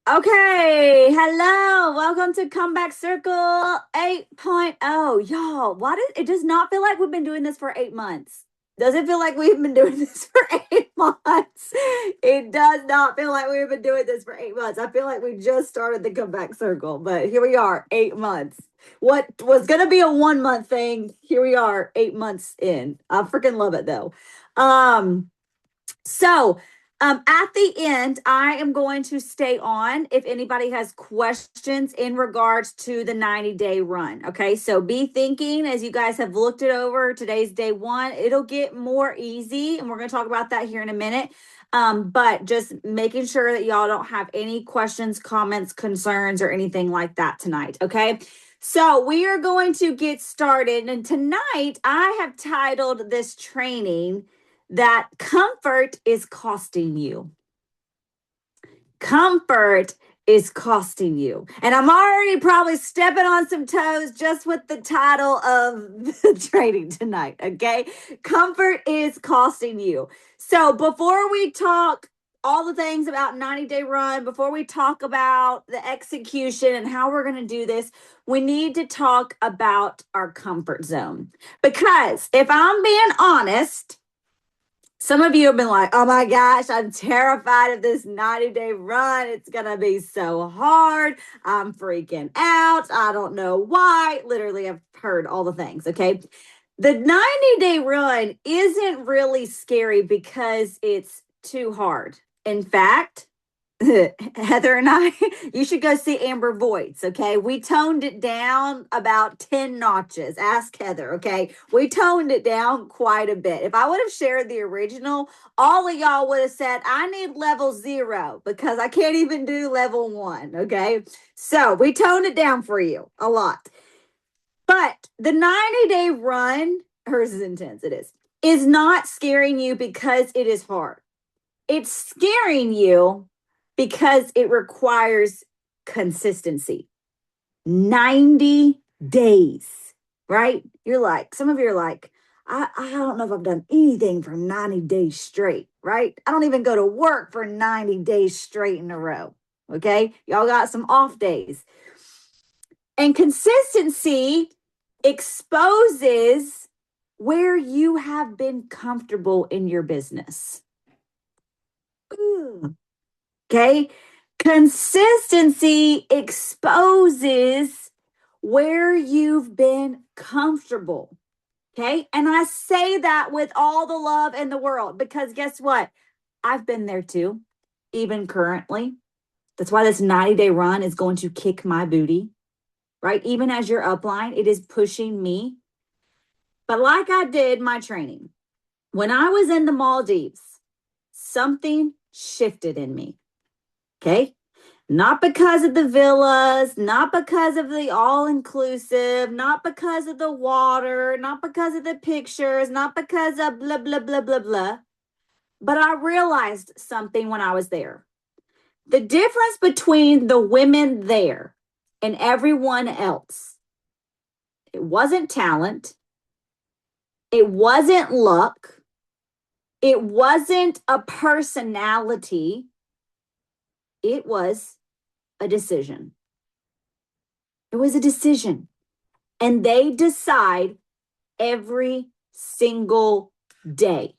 Okay, hello. Welcome to Comeback Circle 8.0. Y'all, it does not feel like we've been doing this for 8 months. Does it feel like we've been doing this for 8 months? It does not feel like we've been doing this for 8 months. I feel like we just started the Comeback Circle, but here we are, 8 months. What was going to be a 1 month thing, here we are, 8 months in. I freaking love it though. Um, so, at the end, I am going to stay on if anybody has questions in regards to the 90-day run. Okay, so be thinking as you guys have looked it over. Today's day one. It'll get more easy, and we're going to talk about that here in a minute. But just making sure that y'all don't have any questions, comments, concerns, or anything like that tonight. Okay. So we are going to get started. And tonight I have titled this training that comfort is costing you. Comfort is costing you. And I'm already probably stepping on some toes just with the title of the training tonight. Okay. Comfort is costing you. So before we talk all the things about 90-day run, before we talk about the execution and how we're going to do this, we need to talk about our comfort zone. Because if I'm being honest, some of you have been like, oh my gosh, I'm terrified of this 90-day run. It's going to be so hard. I'm freaking out. I don't know why. Literally, I've heard all the things. Okay. The 90-day run isn't really scary because it's too hard. In fact, Heather and I, you should go see Amber Voights, okay? We toned it down about 10 notches. Ask Heather, okay? We toned it down quite a bit. If I would have shared the original, all of y'all would have said, I need level 0 because I can't even do level 1, okay? So we toned it down for you a lot. But the 90-day run, hers is intense, it is not scaring you because it is hard. It's scaring you because it requires consistency. 90 days, right? You're like, some of you are like, I don't know if I've done anything for 90 days straight, right? I don't even go to work for 90 days straight in a row. Okay. Y'all got some off days. And consistency exposes where you have been comfortable in your business. Okay. Consistency exposes where you've been comfortable. Okay. And I say that with all the love in the world because guess what? I've been there too, even currently. That's why this 90-day run is going to kick my booty, right? Even as your upline, it is pushing me. But like I did my training, when I was in the Maldives, something shifted in me. Okay. Not because of the villas, not because of the all-inclusive, not because of the water, not because of the pictures, not because of blah, blah, blah, blah, blah. But I realized something when I was there. The difference between the women there and everyone else, it wasn't talent. It wasn't luck. It wasn't a personality. It was a decision. It was a decision. And they decide every single day.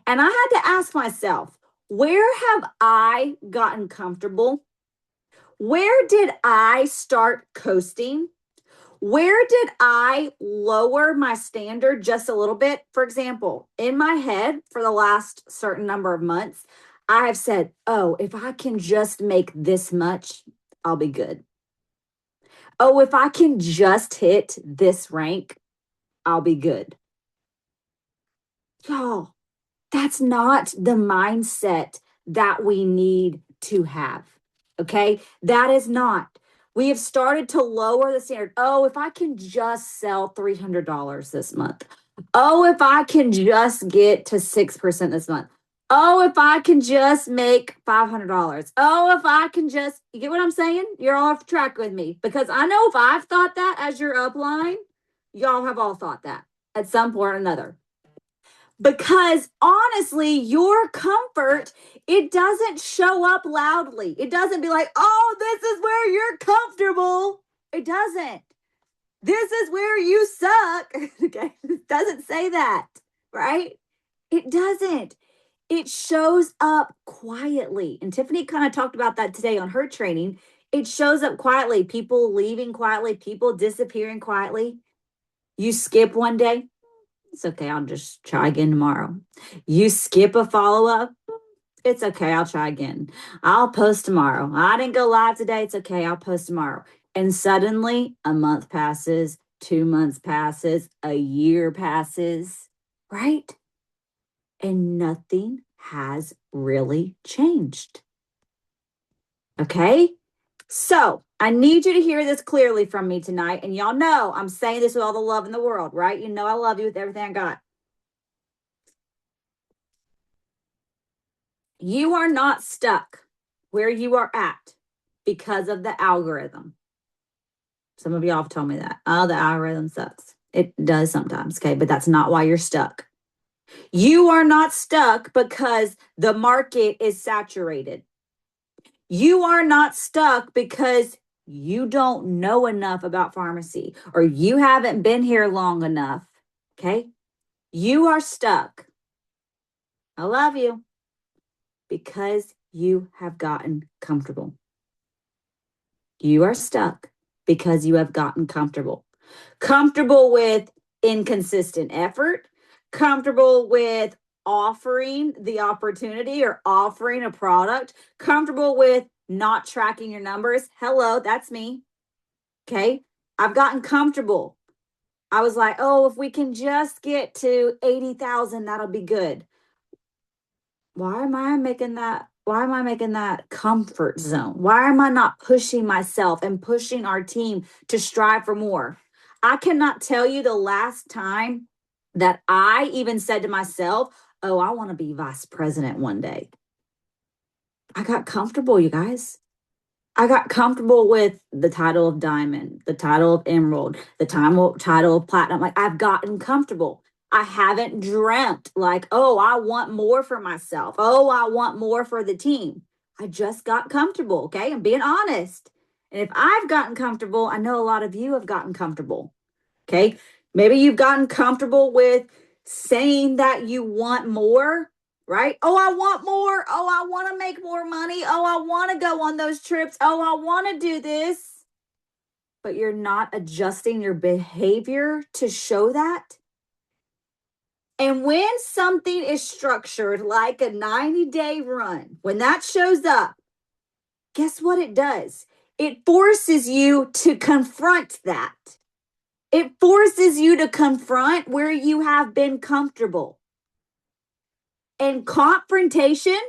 And I had to ask myself, where have I gotten comfortable? Where did I start coasting? Where did I lower my standard just a little bit? For example, in my head for the last certain number of months, I have said, oh, if I can just make this much, I'll be good. Oh, if I can just hit this rank, I'll be good. Y'all, that's not the mindset that we need to have. Okay. That is not. We have started to lower the standard. Oh, if I can just sell $300 this month. Oh, if I can just get to 6% this month. Oh, if I can just make $500. Oh, if I can just, you get what I'm saying? You're off track with me because I know if I've thought that as your upline, y'all have all thought that at some point or another. Because honestly, your comfort, it doesn't show up loudly. It doesn't be like, oh, this is where you're comfortable. It doesn't. This is where you suck. Okay. It doesn't say that, right? It doesn't. It shows up quietly. And Tiffany kind of talked about that today on her training. It shows up quietly. People leaving quietly, people disappearing quietly. You skip one day, it's okay. I'll just try again tomorrow. You skip a follow up. It's okay. I'll try again. I'll post tomorrow. I didn't go live today. It's okay. I'll post tomorrow. And suddenly a month passes, 2 months passes, a year passes, right? And nothing has really changed. Okay. So I need you to hear this clearly from me tonight. And y'all know I'm saying this with all the love in the world, right? You know I love you with everything I got. You are not stuck where you are at because of the algorithm. Some of y'all have told me that. Oh, the algorithm sucks. It does sometimes, okay? But that's not why you're stuck. You are not stuck because the market is saturated. You are not stuck because you don't know enough about pharmacy or you haven't been here long enough, okay? You are stuck. I love you because you have gotten comfortable. You are stuck because you have gotten comfortable. Comfortable with inconsistent effort, comfortable with offering the opportunity or offering a product, comfortable with not tracking your numbers. Hello, that's me. Okay. I've gotten comfortable. I was like, oh, if we can just get to 80,000, that'll be good. Why am I making that comfort zone? Why am I not pushing myself and pushing our team to strive for more? I cannot tell you the last time that I even said to myself, oh, I want to be vice president one day. I got comfortable, you guys. I got comfortable with the title of diamond, the title of emerald, the title of platinum. Like I've gotten comfortable. I haven't dreamt like, oh, I want more for myself. Oh, I want more for the team. I just got comfortable. Okay. I'm being honest. And if I've gotten comfortable, I know a lot of you have gotten comfortable. Okay. Maybe you've gotten comfortable with saying that you want more, right? Oh, I want more. Oh, I want to make more money. Oh, I want to go on those trips. Oh, I want to do this. But you're not adjusting your behavior to show that. And when something is structured like a 90-day run, when that shows up, guess what it does? It forces you to confront that. It forces you to confront where you have been comfortable. And confrontation,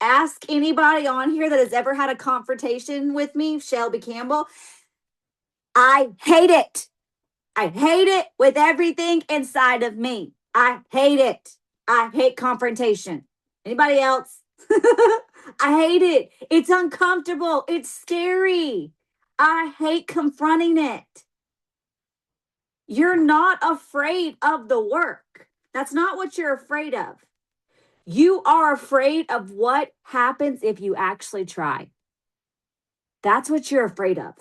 ask anybody on here that has ever had a confrontation with me, Shelby Campbell. I hate it. I hate it with everything inside of me. I hate it. I hate confrontation. Anybody else? I hate it. It's uncomfortable. It's scary. I hate confronting it. You're not afraid of the work. That's not what you're afraid of. You are afraid of what happens if you actually try. That's what you're afraid of.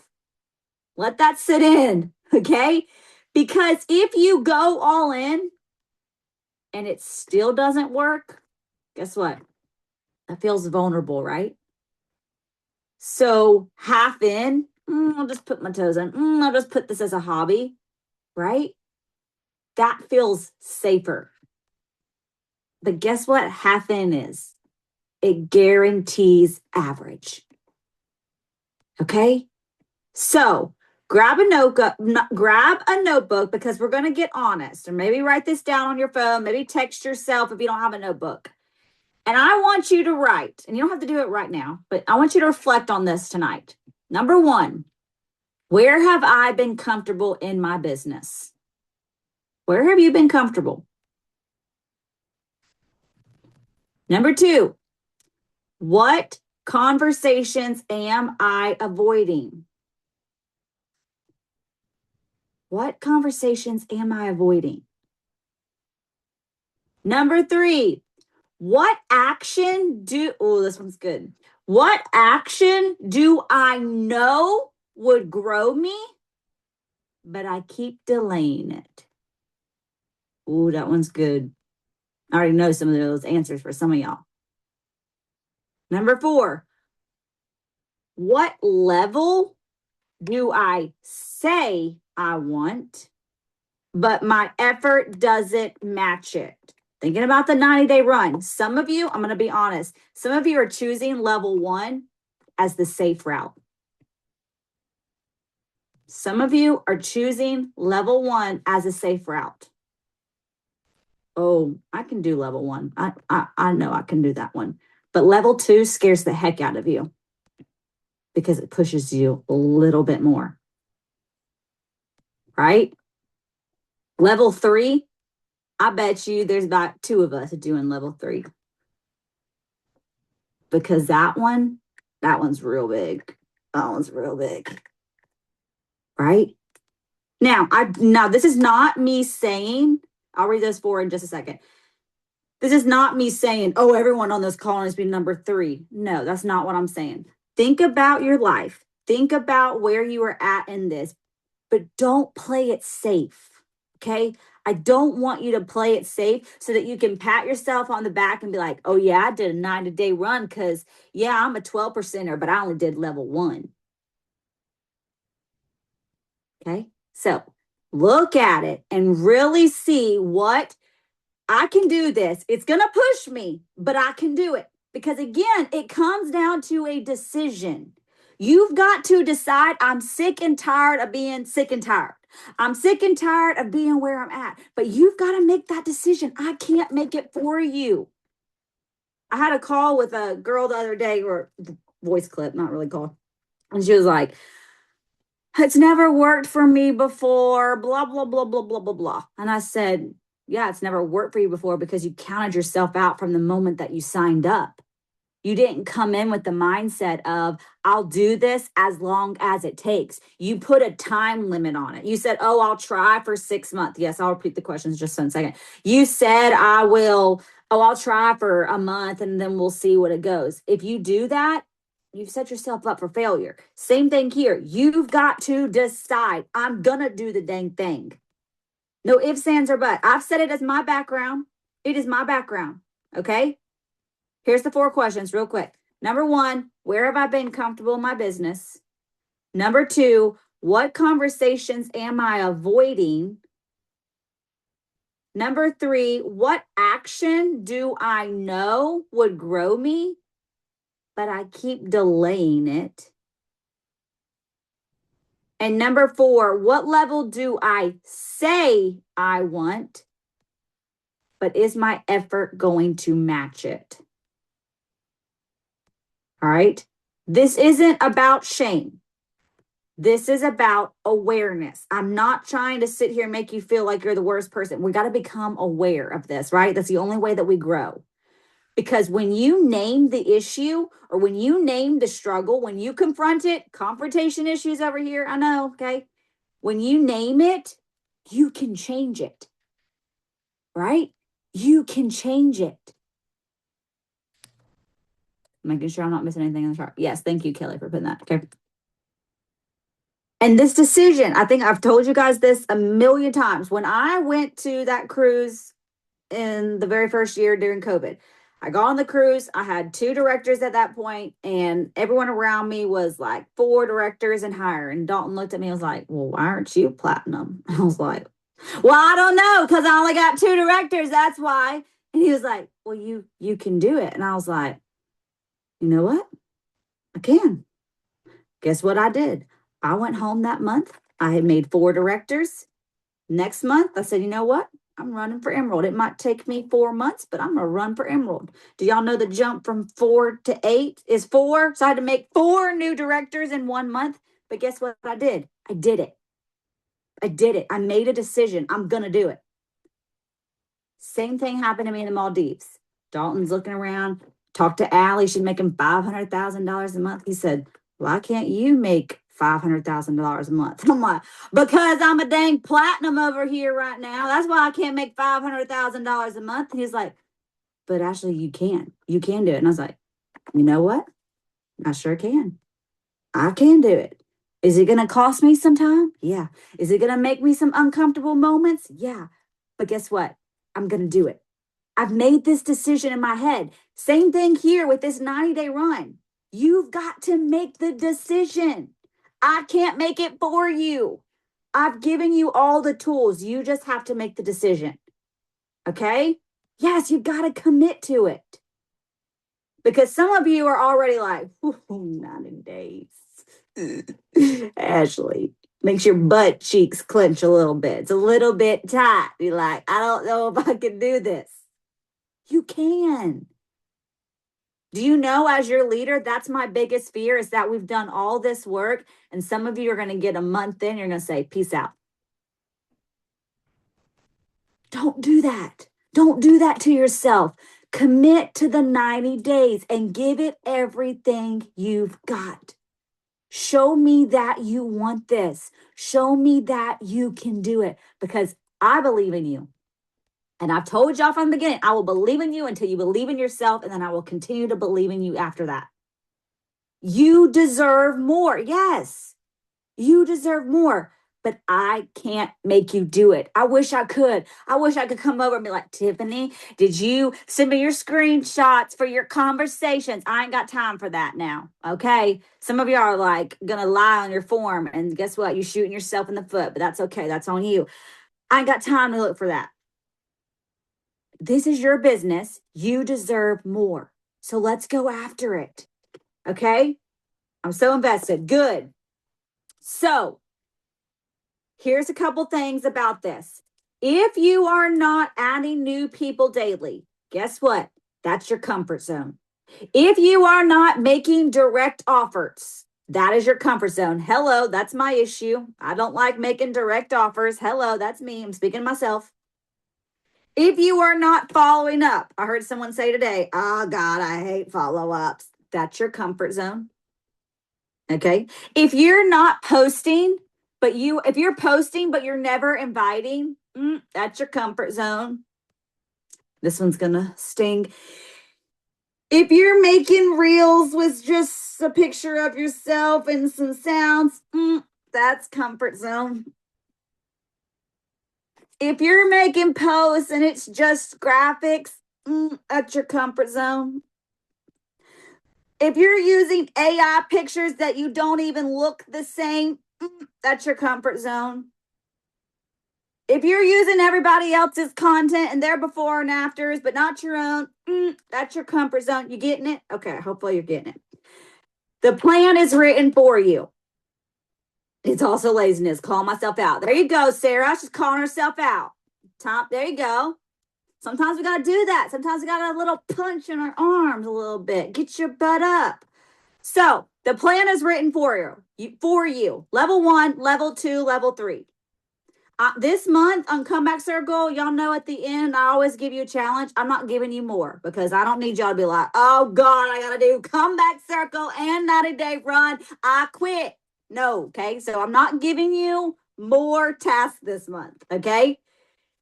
Let that sit in, okay? Because if you go all in and it still doesn't work, guess what? That feels vulnerable, right? So half in, I'll just put my toes in. I'll just put this as a hobby, right? That feels safer. But guess what half in is? It guarantees average. Okay? So grab a notebook because we're going to get honest, or maybe write this down on your phone, maybe text yourself if you don't have a notebook. And I want you to write, and you don't have to do it right now, but I want you to reflect on this tonight. Number one, where have I been comfortable in my business? Where have you been comfortable? Number two, what conversations am I avoiding? What conversations am I avoiding? Number 3, what action this one's good. What action do I know would grow me, but I keep delaying it? Ooh, that one's good. I already know some of those answers for some of y'all. Number 4, what level do I say I want, but my effort doesn't match it? Thinking about the 90-day run, some of you, I'm going to be honest, some of you are choosing level 1 as the safe route. Some of you are choosing level 1 as a safe route. Oh, I can do level 1. I know I can do that one. But level 2 scares the heck out of you because it pushes you a little bit more. Right? Level 3, I bet you there's about 2 of us doing level 3. Because that one's real big. That one's real big. Right? Now, this is not me saying, I'll read those 4 in just a second. This is not me saying, oh, everyone on this call needs to be number 3. No, that's not what I'm saying. Think about your life. Think about where you are at in this, but don't play it safe. Okay? I don't want you to play it safe so that you can pat yourself on the back and be like, oh, yeah, I did a 90-day run because, yeah, I'm a 12%er, but I only did level 1. Okay? So look at it and really see what I can do this. It's going to push me, but I can do it. Because again, it comes down to a decision. You've got to decide, I'm sick and tired of being sick and tired. I'm sick and tired of being where I'm at. But you've got to make that decision. I can't make it for you. I had a call with a girl the other day, or voice clip, not really call. And she was like, it's never worked for me before, blah, blah, blah, blah, blah, blah, blah. And I said, yeah, it's never worked for you before because you counted yourself out from the moment that you signed up. You didn't come in with the mindset of, I'll do this as long as it takes. You put a time limit on it. You said, oh, I'll try for 6 months. Yes, I'll repeat the questions just in a second. You said, I'll try for a month and then we'll see what it goes. If you do that, you've set yourself up for failure. Same thing here. You've got to decide, I'm going to do the dang thing. No ifs, ands, or buts. I've said it as my background. It is my background. Okay? Here's the 4 questions real quick. Number 1, where have I been comfortable in my business? Number 2, what conversations am I avoiding? Number 3, what action do I know would grow me, but I keep delaying it? And number 4, what level do I say I want, but is my effort going to match it? All right. This isn't about shame. This is about awareness. I'm not trying to sit here and make you feel like you're the worst person. We got to become aware of this, right? That's the only way that we grow. Because when you name the issue or when you name the struggle, when you confront it, confrontation issues over here, I know, okay? When you name it, you can change it, right? You can change it. Making sure I'm not missing anything in the chart. Yes, thank you, Kelly, for putting that. Okay. And this decision, I think I've told you guys this a million times. When I went to that cruise in the very first year during COVID, I got on the cruise. I had 2 directors at that point, and everyone around me was like 4 directors and higher. And Dalton looked at me and was like, well, why aren't you platinum? I was like, well, I don't know, because I only got 2 directors. That's why. And he was like, well, you can do it. And I was like, you know what? I can. Guess what I did? I went home that month. I had made 4 directors. Next month, I said, you know what? I'm running for Emerald. It might take me 4 months, but I'm going to run for Emerald. Do y'all know the jump from 4 to 8 is 4? So I had to make 4 new directors in 1 month. But guess what I did? I did it. I did it. I made a decision. I'm going to do it. Same thing happened to me in the Maldives. Dalton's looking around, talked to Allie. She's making $500,000 a month. He said, why can't you make $500,000 a month. I'm like, because I'm a dang platinum over here right now. That's why I can't make $500,000 a month. And he's like, but Ashley, you can do it. And I was like, you know what? I sure can. I can do it. Is it going to cost me some time? Yeah. Is it going to make me some uncomfortable moments? Yeah. But guess what? I'm going to do it. I've made this decision in my head. Same thing here with this 90-day run. You've got to make the decision. I can't make it for you. I've given you all the tools. You just have to make the decision. Okay? Yes, you've got to commit to it. Because some of you are already like, 90 days. Ashley, makes your butt cheeks clench a little bit. It's a little bit tight. You're like, I don't know if I can do this. You can. Do you know, as your leader, that's my biggest fear, is that we've done all this work and some of you are going to get a month in, you're going to say, peace out. Don't do that. Don't do that to yourself. Commit to the 90 days and give it everything you've got. Show me that you want this. Show me that you can do it, because I believe in you. And I've told y'all from the beginning, I will believe in you until you believe in yourself, and then I will continue to believe in you after that. You deserve more. Yes, you deserve more, but I can't make you do it. I wish I could. I wish I could come over and be like, Tiffany, did you send me your screenshots for your conversations? I ain't got time for that now. Okay. Some of y'all are like gonna lie on your form, and guess what? You're shooting yourself in the foot, but that's okay. That's on you. I ain't got time to look for that. This is your business. You deserve more. So let's go after it. Okay. I'm so invested. Good. So here's a couple things about this. If you are not adding new people daily, guess what? That's your comfort zone. If you are not making direct offers, that is your comfort zone. Hello, that's my issue. I don't like making direct offers. Hello, that's me. I'm speaking to myself. If you are not following up, I heard someone say today, oh God, I hate follow-ups. That's your comfort zone. Okay. If you're not posting, if you're posting, but you're never inviting, that's your comfort zone. This one's going to sting. If you're making reels with just a picture of yourself and some sounds, that's comfort zone. If you're making posts and it's just graphics, that's your comfort zone. If you're using AI pictures that you don't even look the same, that's your comfort zone. If you're using everybody else's content and their before and afters, but not your own, that's your comfort zone. You getting it? Okay, hopefully you're getting it. The plan is written for you. It's also laziness. Call myself out. There you go, Sarah. She's calling herself out. There you go. Sometimes we got to do that. Sometimes we got a little punch in our arms a little bit. Get your butt up. So the plan is written for you. Level 1, level 2, level 3. This month on Comeback Circle, y'all know at the end, I always give you a challenge. I'm not giving you more because I don't need y'all to be like, oh God, I got to do Comeback Circle and 90-day run. I quit. No. Okay. So I'm not giving you more tasks this month. Okay.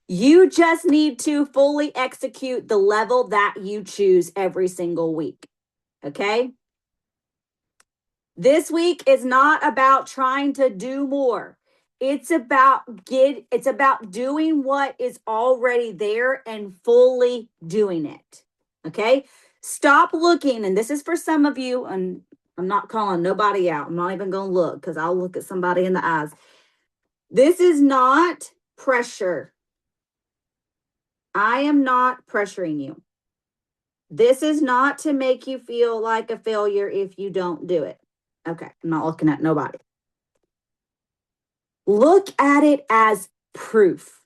You just need to fully execute the level that you choose every single week. Okay. This week is not about trying to do more. It's about doing what is already there and fully doing it. Okay? Stop looking, and this is for some of you, and I'm not calling nobody out. I'm not even going to look because I'll look at somebody in the eyes. This is not pressure. I am not pressuring you. This is not to make you feel like a failure if you don't do it. Okay, I'm not looking at nobody. Look at it as proof.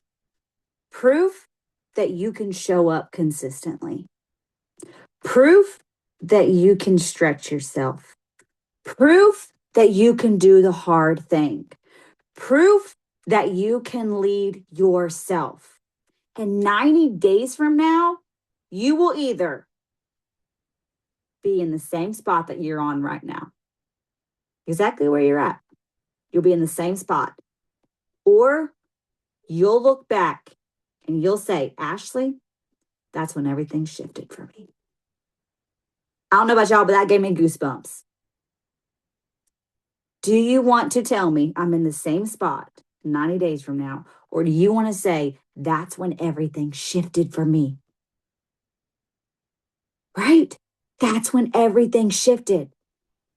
Proof that you can show up consistently. Proof that you can stretch yourself. Proof that you can do the hard thing. Proof that you can lead yourself. And 90 days from now, you will either be in the same spot that you're on right now. Exactly where you're at. you'll be in the same spot. Or you'll look back and you'll say, Ashley, that's when everything shifted for me. I don't know about y'all, but that gave me goosebumps. Do you want to tell me I'm in the same spot 90 days from now? Or do you want to say, that's when everything shifted for me? Right? That's when everything shifted.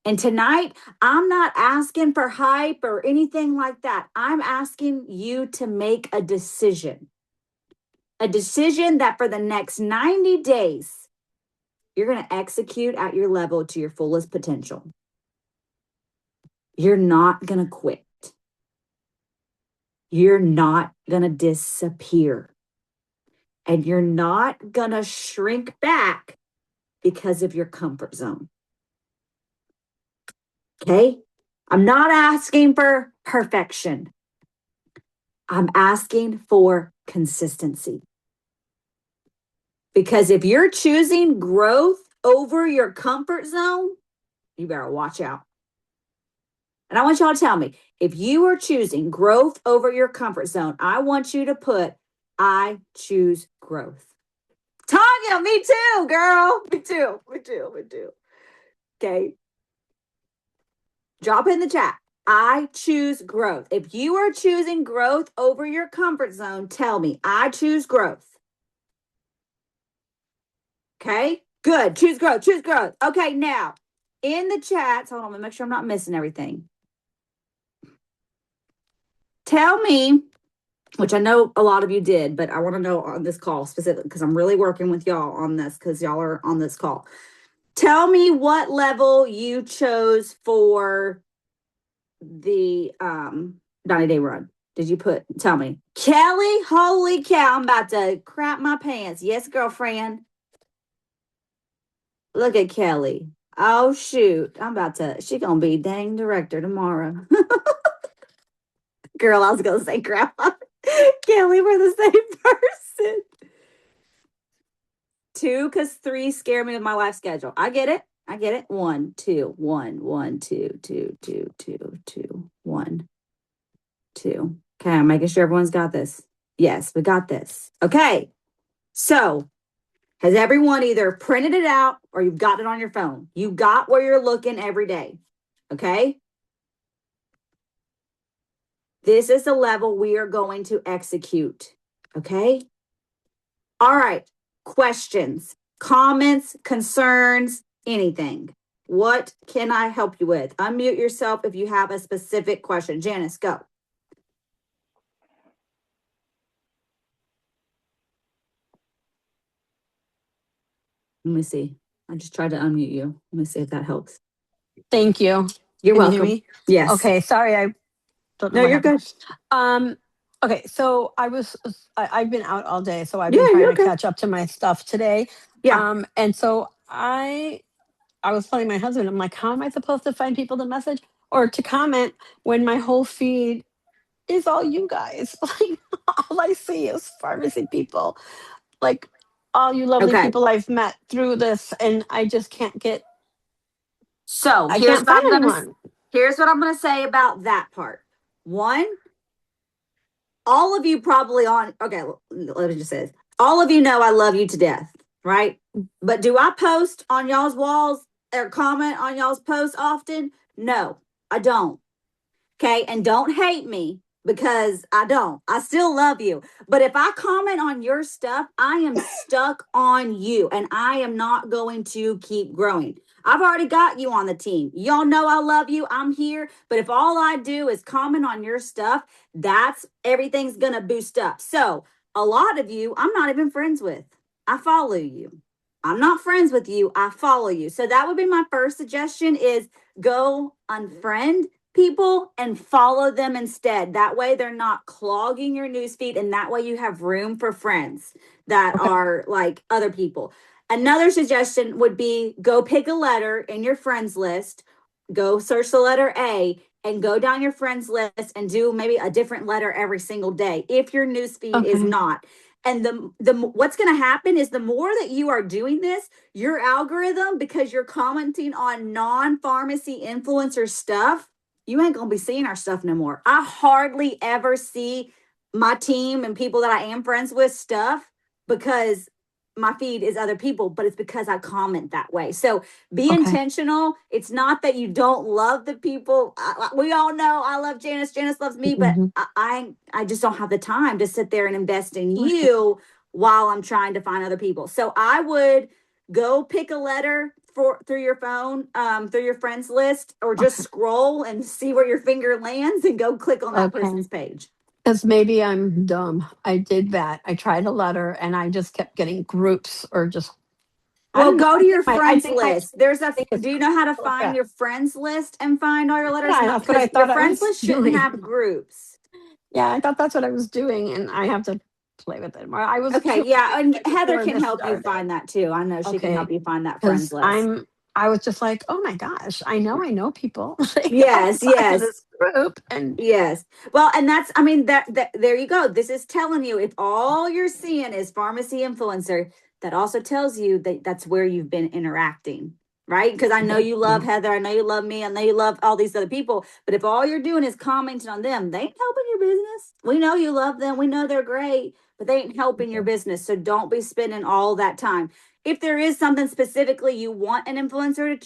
And tonight, I'm not asking for hype or anything like that. I'm asking you to make a decision. A decision that for the next 90 days, you're going to execute at your level to your fullest potential. You're not going to quit. You're not going to disappear. And you're not going to shrink back because of your comfort zone. Okay? I'm not asking for perfection. I'm asking for consistency. Because if you're choosing growth over your comfort zone, you better watch out. And I want y'all to tell me, if you are choosing growth over your comfort zone, I want you to put, I choose growth. Tanya, me too, girl. Me too. Okay. Drop in the chat. I choose growth. If you are choosing growth over your comfort zone, tell me, I choose growth. Okay, good. Choose growth. Okay, now in the chats, hold on, let me make sure I'm not missing everything. Tell me, which I know a lot of you did, but I want to know on this call specifically because I'm really working with y'all on this because y'all are on this call. Tell me what level you chose for the 90-day run. Did you tell me? Kelly, holy cow, I'm about to crap my pants. Yes, girlfriend. Look at Kelly. Oh, shoot. She gonna be dang director tomorrow. Girl, I was gonna say grandma. Kelly, we're the same person. 2, because 3 scare me with my life schedule. I get it. 1, 2, 1, 1, 2, 2, 2, 2, 2, 1, 2. Okay, I'm making sure everyone's got this. Yes, we got this. Okay. So, has everyone either printed it out or you've got it on your phone? You got where you're looking every day. Okay. This is the level we are going to execute. Okay. All right. Questions, comments, concerns, anything. What can I help you with? Unmute yourself if you have a specific question. Janice, go. Let me see. I just tried to unmute you. Let me see if that helps. Thank you. You're Can welcome. You hear me? Yes. Okay. Sorry. I don't know. No, you're good. Okay. So I've been out all day, so I've Yeah, been trying you're to okay. catch up to my stuff today. Yeah. And so I was telling my husband, I'm like, how am I supposed to find people to message or to comment when my whole feed is all you guys? Like all I see is pharmacy people, like all you lovely Okay. people I've met through this, and I just can't get. So I here's can't what find anyone. here's what I'm gonna say about that part. One, all of you probably on, okay, let me just say this. All of you know I love you to death, right? But do I post on y'all's walls or comment on y'all's posts often? No, I don't. Okay. And don't hate me because I don't. I still love you. But if I comment on your stuff, I am stuck on you and I am not going to keep growing. I've already got you on the team. Y'all know I love you. I'm here. But if all I do is comment on your stuff, that's everything's going to boost up. So a lot of you, I'm not even friends with. I follow you. I'm not friends with you. I follow you. So that would be my first suggestion is go unfriend people and follow them instead. That way they're not clogging your newsfeed, and that way you have room for friends that are like other people. Another suggestion would be go pick a letter in your friends list, go search the letter A and go down your friends list and do maybe a different letter every single day if your newsfeed is not. And the what's going to happen is the more that you are doing this, your algorithm, because you're commenting on non-pharmacy influencer stuff, you ain't gonna be seeing our stuff no more. I hardly ever see my team and people that I am friends with stuff because my feed is other people, but it's because I comment that way. So be Okay. intentional. It's not that you don't love the people. We all know I love Janice. Janice loves me, but Mhm. I just don't have the time to sit there and invest in Right. you while I'm trying to find other people. So I would go pick a letter for through your phone, through your friends list, or just Okay. scroll and see where your finger lands and go click on that Okay. person's page. Because maybe I'm dumb. I did that. I tried a letter and I just kept getting groups or just I Well, don't know. go to your I friends think my list. There's a, think it's do you know how to like find that. your friends list and find all your letters? Yeah, Not that's what I because your thought I friends was list shouldn't doing. have groups. Yeah, I thought that's what I was doing, and I have to play with it more. I was Okay, doing yeah, and it Heather before can this help you started. find that too. I know she can help Okay, you find that friends because list. I was just like, oh my gosh, I know people like Yes, outside of yes. this group, and Yes. Well, and that's, I mean, that there you go. This is telling you if all you're seeing is pharmacy influencer, that also tells you that that's where you've been interacting, right? Because I know you love Mhm. Heather, I know you love me, I know you love all these other people, but if all you're doing is commenting on them, they ain't helping your business. We know you love them, we know they're great, but they ain't helping your business. So don't be spending all that time. If there is something specifically you want an influencer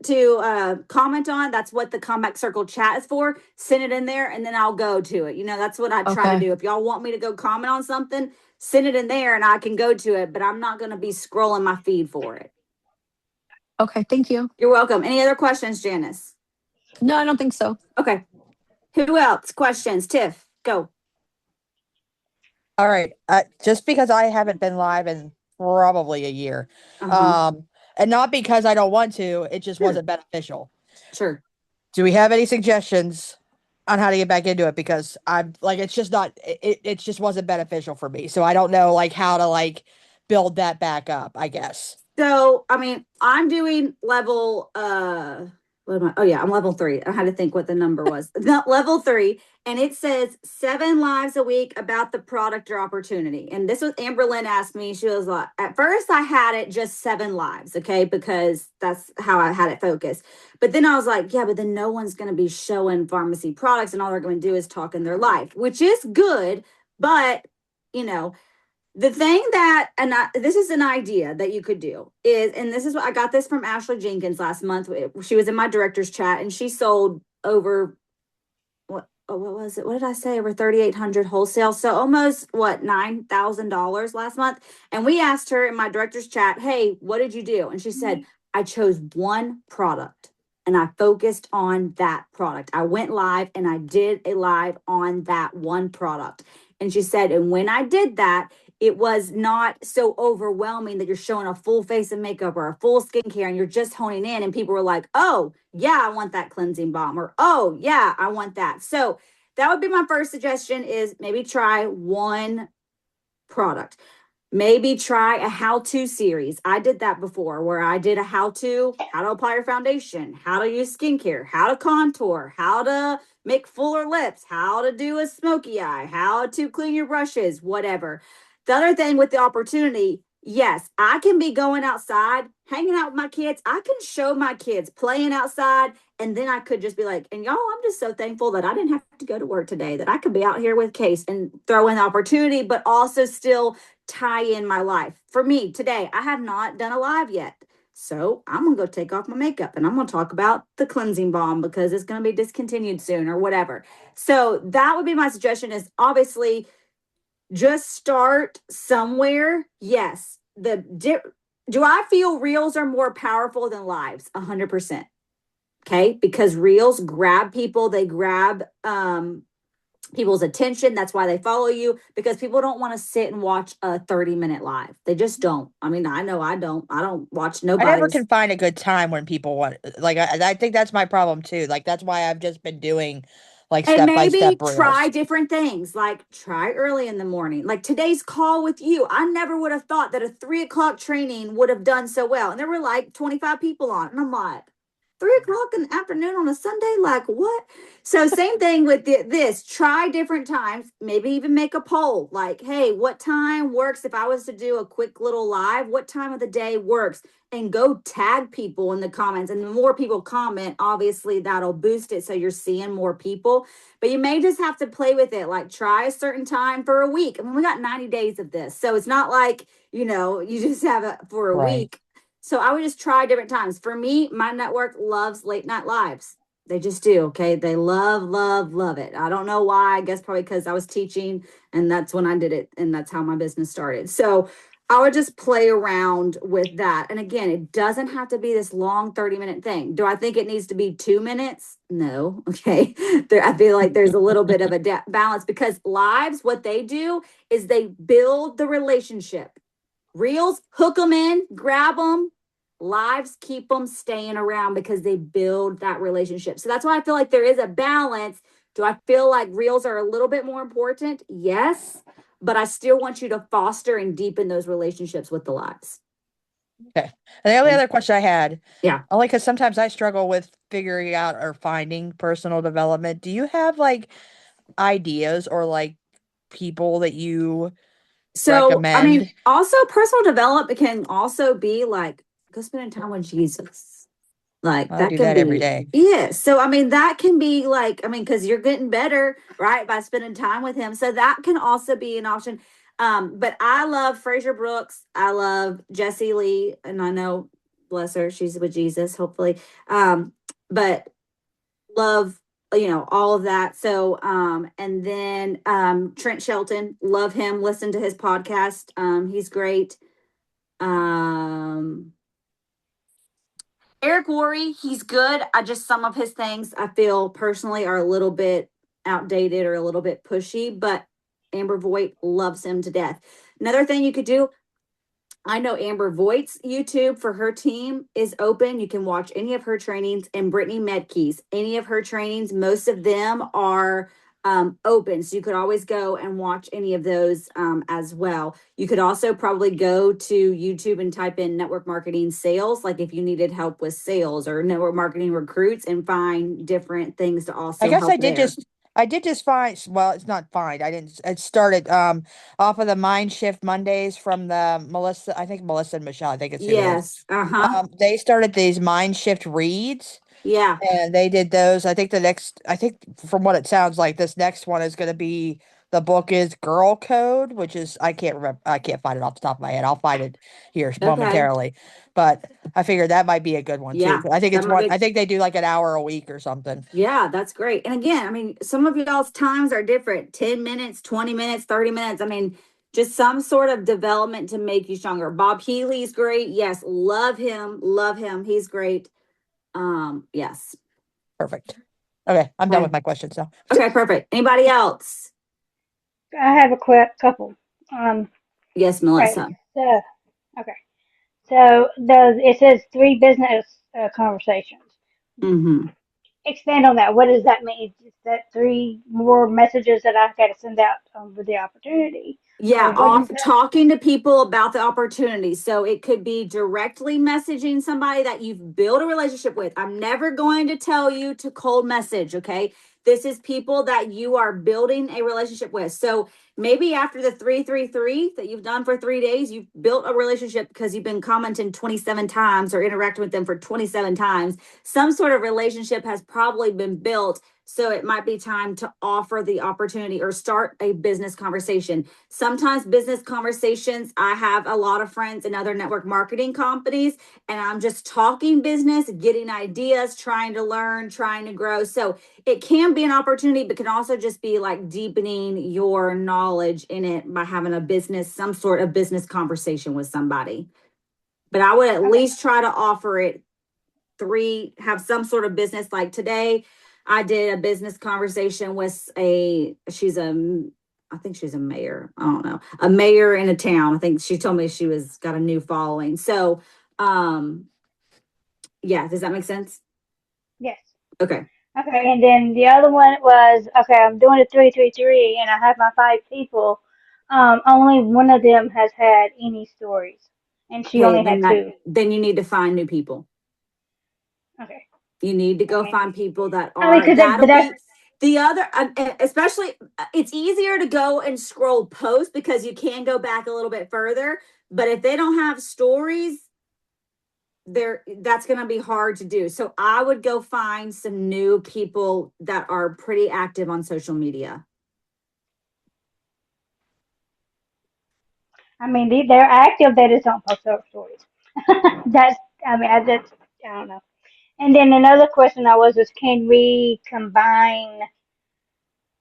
to comment on, that's what the Comeback Circle chat is for. Send it in there and then I'll go to it. That's what I try to Okay, do. If y'all want me to go comment on something, send it in there and I can go to it, but I'm not going to be scrolling my feed for it. okay, thank you. You're welcome. Any other questions, Janice? No, I don't think so. Okay. Who else? Questions? Tiff, go. All right. Just because I haven't been live in probably a year, Uh-huh. um, and not because I don't want to, it just Sure. wasn't beneficial. Sure. Do we have any suggestions on how to get back into it? Because I'm like, it's just not, it just wasn't beneficial for me. So I don't know like how to like build that back up, I guess. So, I mean, I'm doing level what am I? Oh yeah, I'm level 3. I had to think what the number was. Not level 3, and it says 7 lives a week about the product or opportunity. And this was Amber Lynn asked me. She was like, at first I had it just 7 lives, okay, because that's how I had it focused. But then I was like, yeah, but then no one's going to be showing pharmacy products, and all they're going to do is talk in their life, which is good, but you know the thing that, this is an idea that you could do is, and this is what I got this from Ashley Jenkins last month. She was in my director's chat and she sold over what was it? What did I say? Over 3,800 wholesale. So almost what, $9,000 last month. And we asked her in my director's chat, hey, what did you do? And she said, I chose one product and I focused on that product. I went live and I did a live on that one product. And she said, and when I did that, it was not so overwhelming that you're showing a full face of makeup or a full skincare and you're just honing in and people were like, oh yeah, I want that cleansing balm, or oh yeah, I want that. So that would be my first suggestion is maybe try one product. Maybe try a how-to series. I did that before where I did a how to apply your foundation, how to use skincare, how to contour, how to make fuller lips, how to do a smoky eye, how to clean your brushes, whatever. The other thing with the opportunity, yes, I can be going outside, hanging out with my kids. I can show my kids playing outside. And then I could just be like, and y'all, I'm just so thankful that I didn't have to go to work today, that I could be out here with Case and throw in the opportunity, but also still tie in my life. For me today, I have not done a live yet. So I'm going to go take off my makeup and I'm going to talk about the cleansing balm because it's going to be discontinued soon or whatever. So that would be my suggestion is obviously just start somewhere. Yes. Do I feel reels are more powerful than lives? 100%. Okay. Because reels grab people, they grab, people's attention. That's why they follow you because people don't want to sit and watch a 30-minute live. They just don't. I mean, I know I don't. I don't watch I never nobody's. can find a good time when people want like I think that's my problem too. Like that's why I've just been doing like And step by maybe step try reels. different things, like try early in the morning. Like today's call with you. I never would have thought that a 3 o'clock training would have done so well. And there were like 25 people on. And I'm like, 3:00 in the afternoon on a Sunday? Like what? So same thing with this. Try different times. Maybe even make a poll. Like, hey, what time works? If I was to do a quick little live, what time of the day works? And go tag people in the comments. And the more people comment, obviously that'll boost it. So you're seeing more people. But you may just have to play with it. Like try a certain time for a week. I mean, we got 90 days of this. So it's not like, you just have it for a Right. week. So I would just try different times. For me, my network loves late night lives. They just do. Okay. They love it. I don't know why. I guess probably because I was teaching and that's when I did it. And that's how my business started. So I would just play around with that. And again, it doesn't have to be this long 30-minute thing. Do I think it needs to be 2 minutes? No. Okay. I feel like there's a little bit of a balance because lives, what they do is they build the relationship. Reels, hook them in, grab them. Lives, keep them staying around because they build that relationship. So that's why I feel like there is a balance. Do I feel like reels are a little bit more important? Yes. But I still want you to foster and deepen those relationships with the lives. Okay. And the only other question I had, Yeah. only because sometimes I struggle with figuring out or finding personal development. Do you have like ideas or like people that you So, I mean, recommend? also personal development can also be like, go spending time with Jesus. Like I that do can that every be, day. yeah. So, I mean, that can be like, I mean, because you're getting better, right, by spending time with him. So that can also be an option. But I love Fraser Brooks. I love Jessie Lee, and I know, bless her, she's with Jesus, hopefully. But love, all of that. So, and then Trent Shelton, love him. Listen to his podcast. He's great. Eric Worre, he's good. I just some of his things I feel personally are a little bit outdated or a little bit pushy, but Amber Voigt loves him to death. Another thing you could do, I know Amber Voigt's YouTube for her team is open. You can watch any of her trainings, and Brittany Medkey's, any of her trainings. Most of them are open. So you could always go and watch any of those as well. You could also probably go to YouTube and type in network marketing sales, like if you needed help with sales or network marketing recruits, and find different things to also I guess help I there. did just find, well, it's not find. I didn't it started off of the Mind Shift Mondays from the Melissa, I think Melissa and Michelle, I think it's who it is. Yes. Uh-huh. They started these Mind Shift reads. Yeah. And they did those. I think from what it sounds like, this next one is going to be the book is Girl Code, which is, I can't remember, I can't find it off the top of my head. I'll find it here Okay. momentarily. But I figured that might be a good one too. Yeah. I think That it's might one, be. I think they do like an hour a week or something. Yeah, that's great. And again, I mean, some of y'all's times are different 10 minutes, 20 minutes, 30 minutes. I mean, just some sort of development to make you stronger. Bob Healy's great. Yes, love him. Love him. He's great. Yes. Perfect. Okay, I'm done Okay. with my questions now. Okay, perfect. Anybody else? I have a quick couple. Yes, Right. Melissa. So, okay. So it says 3 business conversations. Mm-hmm. Expand on that. What does that mean? Is that 3 more messages that I got to send out with the opportunity, Yeah, or what off is that? talking to people about the opportunity. So it could be directly messaging somebody that you've built a relationship with. I'm never going to tell you to cold message, okay? This is people that you are building a relationship with. So maybe after the 333 that you've done for 3 days, you've built a relationship because you've been commenting 27 times or interacting with them for 27 times. Some sort of relationship has probably been built. So it might be time to offer the opportunity or start a business conversation. Sometimes business conversations, I have a lot of friends in other network marketing companies, and I'm just talking business, getting ideas, trying to learn, trying to grow. So it can be an opportunity, but can also just be like deepening your knowledge in it by having a business, some sort of business conversation with somebody. But I would at Okay. least try to offer it 3, have some sort of business. Like today, I did a business conversation with I think she's a mayor. I don't know, a mayor in a town. I think she told me she was got a new following. So, yeah, does that make sense? Yes. Okay. Okay. And then the other one was, okay, I'm doing a 333, and I have my 5 people. Only one of them has had any stories, and she Okay, only had 2. then you need to find new people. Okay. You need to go I mean, find people that I mean, are, but that'll that's be the other, especially it's easier to go and scroll posts because you can go back a little bit further. But if they don't have stories, that's going to be hard to do. So I would go find some new people that are pretty active on social media. I mean, they're active. They just don't post their stories. That's, I mean, I don't know. And then another question I was can we combine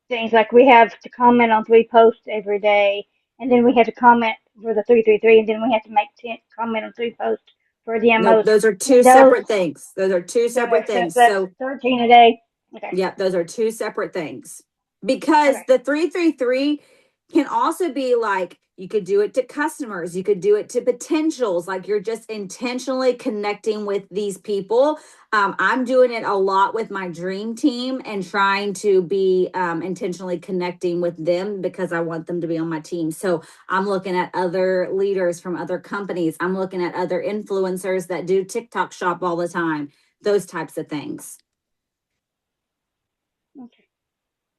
things like we have to comment on 3 posts every day, and then we have to comment for the 333, and then we have to make 10 comment on 3 posts for the Nope, most. those are Can two those, separate things. Those are two separate things. that's So 13 a day. Okay. yeah, those are two separate things. Because Okay. the 333 can also be like, you could do it to customers, you could do it to potentials, like you're just intentionally connecting with these people. I'm doing it a lot with my dream team and trying to be intentionally connecting with them because I want them to be on my team. So I'm looking at other leaders from other companies. I'm looking at other influencers that do TikTok shop all the time, those types of things. Okay.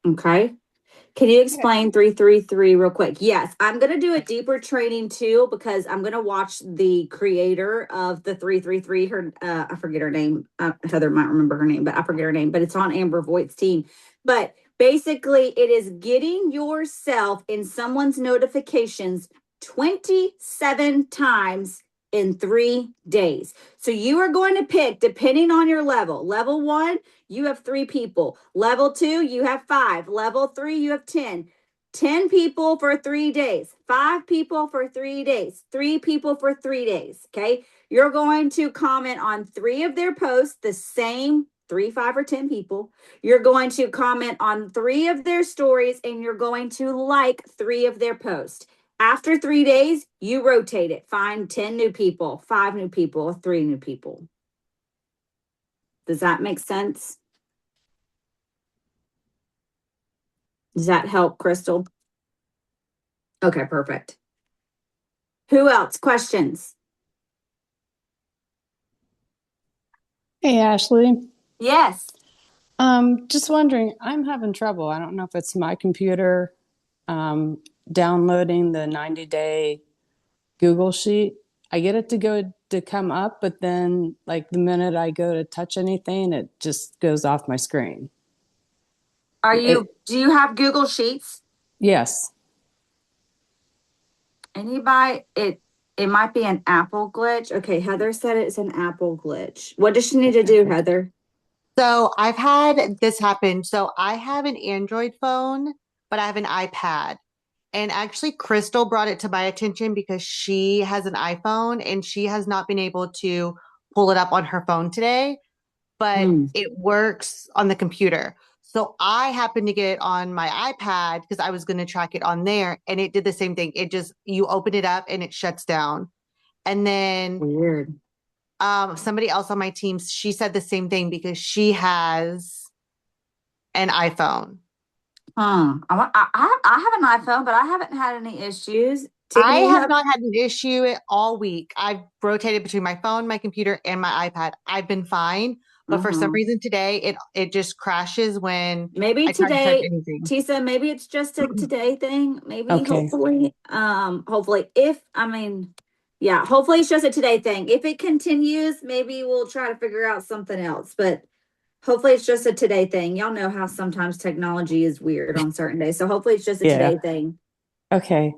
Okay. Can you explain 333 real quick? Yes, I'm going to do a deeper training too because I'm going to watch the creator of the 333. Her, I forget her name. Heather might remember her name, but I forget her name. But it's on Amber Voigt's team. But basically, it is getting yourself in someone's notifications 27 times in 3 days. So you are going to pick, depending on your level. Level 1, you have 3 people. Level 2, you have 5. Level 3, you have 10. 10 people for 3 days. 5 people for 3 days. 3 people for 3 days. Okay. You're going to comment on 3 of their posts, the same 3, 5, or 10 people. You're going to comment on 3 of their stories and you're going to like 3 of their posts. After 3 days, you rotate it. Find 10 new people, 5 new people, 3 new people. Does that make sense? Does that help, Crystal? Okay, perfect. Who else? Questions? Hey, Ashley. Yes. Just wondering, I'm having trouble. I don't know if it's my computer downloading the 90-day Google Sheet. I get it to come up, but then like the minute I go to touch anything, it just goes off my screen. Do you have Google Sheets? Yes. Anybody, it might be an Apple glitch. Okay, Heather said it's an Apple glitch. What does she need to do, Heather? So I've had this happen. So I have an Android phone, but I have an iPad. And actually, Crystal brought it to my attention because she has an iPhone and she has not been able to pull it up on her phone today, but it works on the computer. So I happened to get it on my iPad because I was going to track it on there and it did the same thing. You open it up and it shuts down. And then Weird. somebody else on my team, she said the same thing because she has an iPhone. I have an iPhone, but I haven't had any issues. I have not had an issue all week. I've rotated between my phone, my computer, and my iPad. I've been fine, but for some reason today it just crashes when maybe I try to type today, anything. Tisa, maybe it's just a today thing. Maybe Okay. hopefully hopefully hopefully it's just a today thing. If it continues, maybe we'll try to figure out something else, but hopefully it's just a today thing. Y'all know how sometimes technology is weird on certain days. So hopefully it's just a today thing. Okay.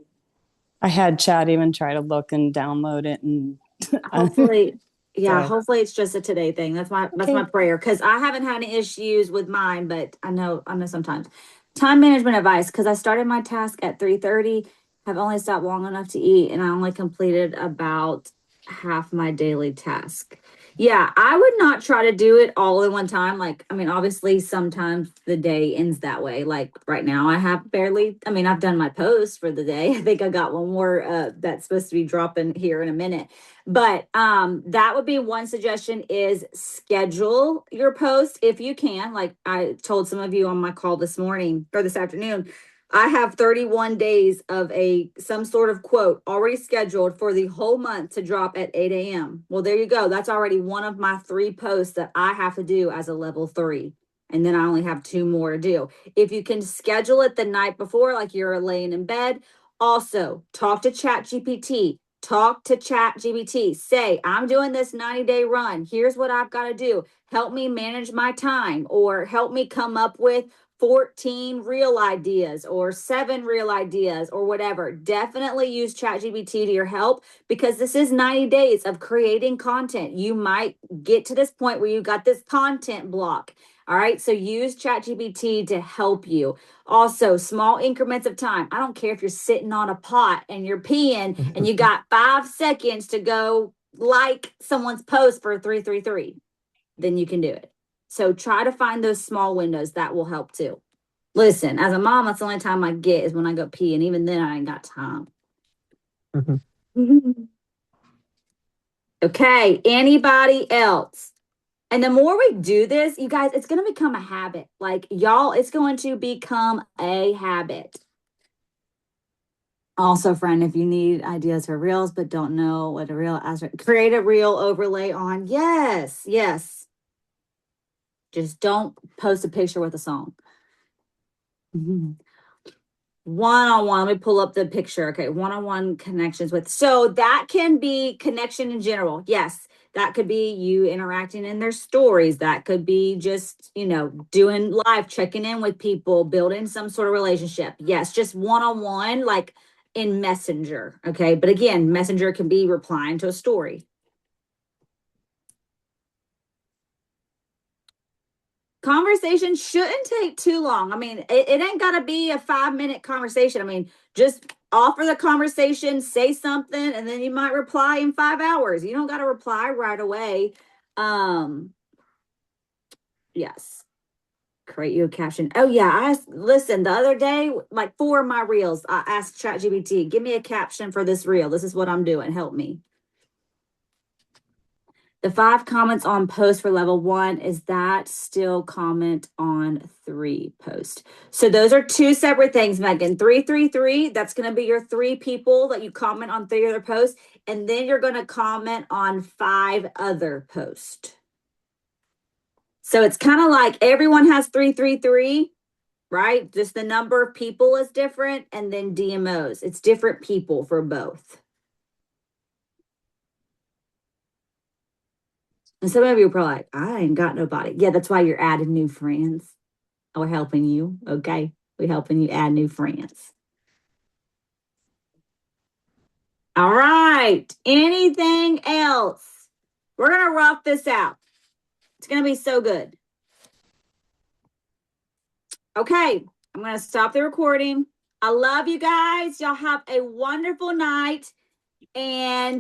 I had Chad even try to look and download it and hopefully So- hopefully it's just a today thing. That's my prayer, because I haven't had any issues with mine, but I know sometimes. Time management advice, because I started my task at 3:30, have only stopped long enough to eat, and I only completed about half my daily task. Yeah, I would not try to do it all in one time. Like, I mean, obviously sometimes the day ends that way. Like right now I've done my post for the day. I think I got one more that's supposed to be dropping here in a minute. But that would be one suggestion, is schedule your post if you can. Like I told some of you on my call this morning or this afternoon, I have 31 days of some sort of quote already scheduled for the whole month to drop at 8 a.m. Well, there you go. That's already one of my 3 posts that I have to do as a level 3. And then I only have 2 more to do. If you can schedule it the night before, like you're laying in bed, also talk to ChatGPT. Talk to ChatGPT. Say, I'm doing this 90-day run. Here's what I've got to do. Help me manage my time, or help me come up with 14 real ideas or 7 real ideas or whatever. Definitely use ChatGPT to your help, because this is 90 days of creating content. You might get to this point where you got this content block. All right. So use ChatGPT to help you. Also, small increments of time. I don't care if you're sitting on a pot and you're peeing and you got 5 seconds to go like someone's post for 333, then you can do it. So try to find those small windows. That will help too. Listen, as a mom, that's the only time I get is when I go pee. And even then I ain't got time. Okay. Anybody else? And the more we do this, you guys, it's going to become a habit. Like, y'all, it's going to become a habit. Also, friend, if you need ideas for reels but don't know what a reel is, create a reel overlay on. Yes, yes. Just don't post a picture with a song. One-on-one, let me pull up the picture. Okay, one-on-one connections with. So that can be connection in general. Yes. That could be you interacting in their stories. That could be just, doing live, checking in with people, building some sort of relationship. Yes, just one-on-one, like in Messenger. Okay. But again, Messenger can be replying to a story. Conversation shouldn't take too long. I mean, it ain't got to be a 5-minute conversation. I mean, just offer the conversation, say something, and then you might reply in 5 hours. You don't got to reply right away. Yes. Create you a caption. Oh yeah. Listen, the other day, like 4 of my reels, I asked ChatGPT, give me a caption for this reel. This is what I'm doing. Help me. The 5 comments on post for level 1, is that still comment on 3 post? So those are 2 separate things, Megan. 333, that's going to be your 3 people that you comment on 3 other posts. And then you're going to comment on 5 other posts. So it's kind of like everyone has 333, right? Just the number of people is different. And then DMOs, it's different people for both. And some of you are probably like, I ain't got nobody. Yeah, that's why you're adding new friends. We're helping you. Okay. We're helping you add new friends. All right. Anything else? We're going to rough this out. It's going to be so good. Okay. I'm going to stop the recording. I love you guys. Y'all have a wonderful night. And